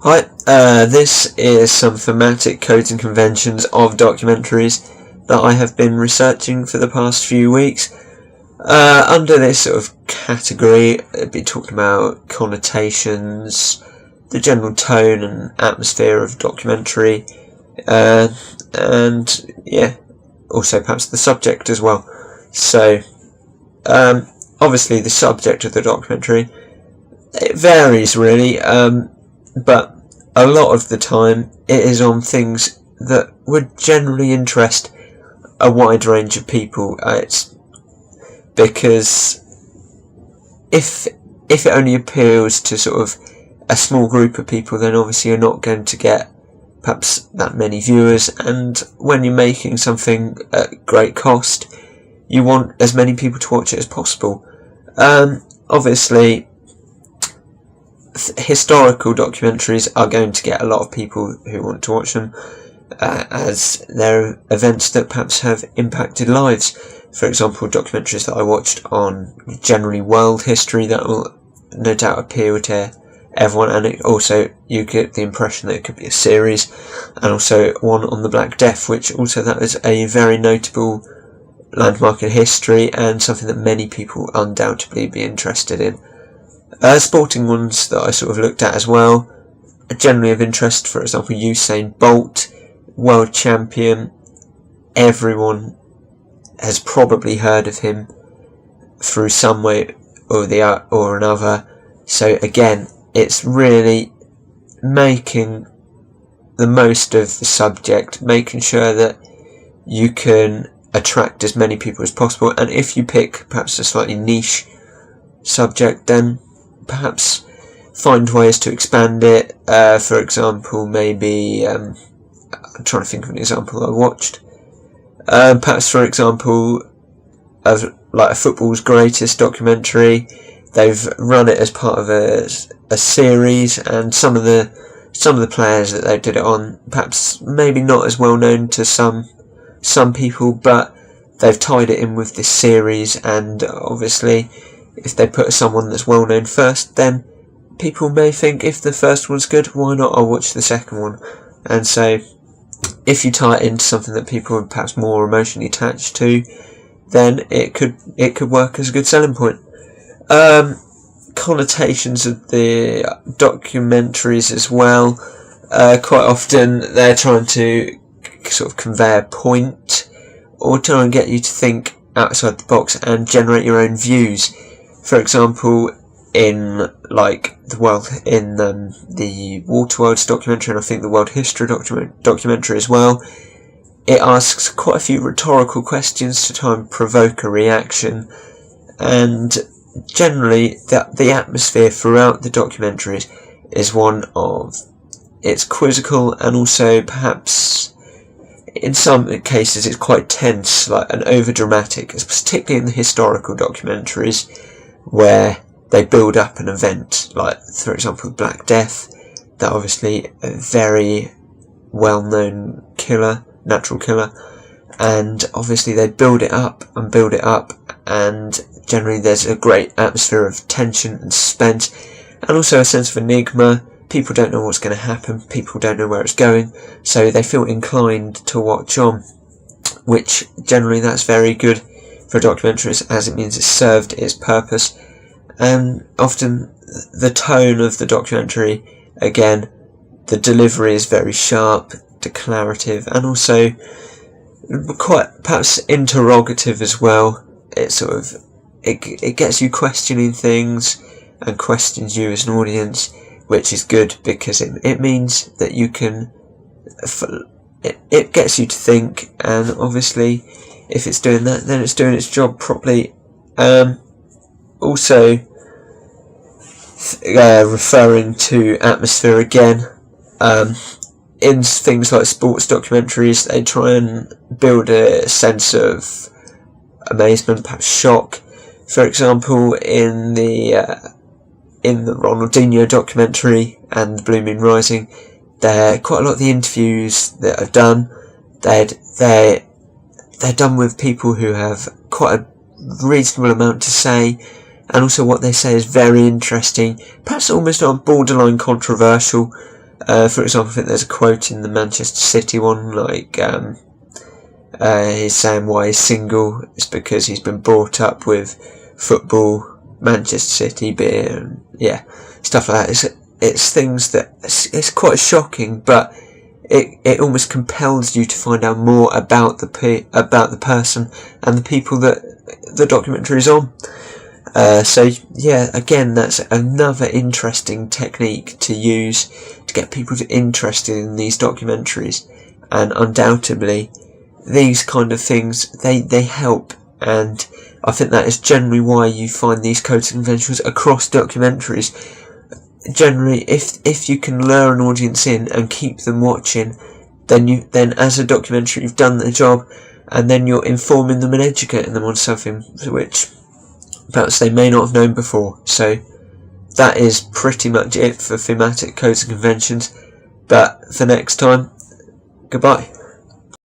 Hi, this is some thematic codes and conventions of documentaries that I have been researching for the past few weeks. Under this sort of category, I'd be talking about connotations, the general tone and atmosphere of documentary, and yeah, also perhaps the subject as well. So, obviously the subject of the documentary, it varies really, but a lot of the time it is on things that would generally interest a wide range of people. It's because if it only appeals to sort of a small group of people, then obviously you're not going to get perhaps that many viewers, and when you're making something at great cost, you want as many people to watch it as possible. Obviously historical documentaries are going to get a lot of people who want to watch them, as they're events that perhaps have impacted lives. For example, documentaries that I watched on generally world history that will no doubt appeal to everyone, and it also you get the impression that it could be a series, and also one on the Black Death, which also that is a very notable landmark in history and something that many people undoubtedly be interested in. Sporting ones that I sort of looked at as well are generally of interest. For example, Usain Bolt, world champion. Everyone has probably heard of him through some way or another. So again, it's really making the most of the subject, making sure that you can attract as many people as possible. And if you pick perhaps a slightly niche subject, then perhaps find ways to expand it. For example, maybe I'm trying to think of an example I watched. Perhaps, for example, of like a football's greatest documentary. They've run it as part of a series, and some of the players that they did it on, perhaps maybe not as well known to some people, but they've tied it in with this series, and obviously if they put someone that's well known first, then people may think if the first one's good, why not, I'll watch the second one. And so if you tie it into something that people are perhaps more emotionally attached to, then it could work as a good selling point. Connotations of the documentaries as well. Quite often they're trying to sort of convey a point or try and get you to think outside the box and generate your own views. For example, in like the Waterworld's documentary, and I think the World History documentary as well, it asks quite a few rhetorical questions to try and provoke a reaction, and generally the atmosphere throughout the documentaries is one of it's quizzical, and also perhaps in some cases it's quite tense, like an over dramatic, particularly in the historical documentaries where they build up an event, like for example Black Death, that obviously a very well known natural killer, and obviously they build it up, and generally there's a great atmosphere of tension and suspense, and also a sense of enigma. People don't know what's going to happen, people don't know where it's going, so they feel inclined to watch on, which generally that's very good for documentaries, as it means it's served its purpose. And often the tone of the documentary, again, the delivery is very sharp, declarative, and also quite perhaps interrogative as well. It gets you questioning things and questions you as an audience, which is good because it means that you can it gets you to think, and obviously if it's doing that, then it's doing its job properly. Also referring to atmosphere again, in things like sports documentaries, they try and build a sense of amazement, perhaps shock. For example, in the Ronaldinho documentary and the Blue Moon Rising, quite a lot of the interviews that are done, they're done with people who have quite a reasonable amount to say, and also what they say is very interesting, perhaps almost on borderline controversial, For example, I think there's a quote in the Manchester City one, like he's saying why he's single. It's because he's been brought up with football, Manchester City, beer, and yeah, stuff like that. It's things that it's quite shocking, but it almost compels you to find out more about the person and the people that the documentary is on. So yeah, again, that's another interesting technique to use to get people interested in these documentaries, and undoubtedly these kind of things, they help, and I think that is generally why you find these codes and conventions across documentaries. Generally, if you can lure an audience in and keep them watching, then as a documentary you've done the job, and then you're informing them and educating them on something which perhaps they may not have known before. So that is pretty much it for thematic codes and conventions. But for next time, goodbye.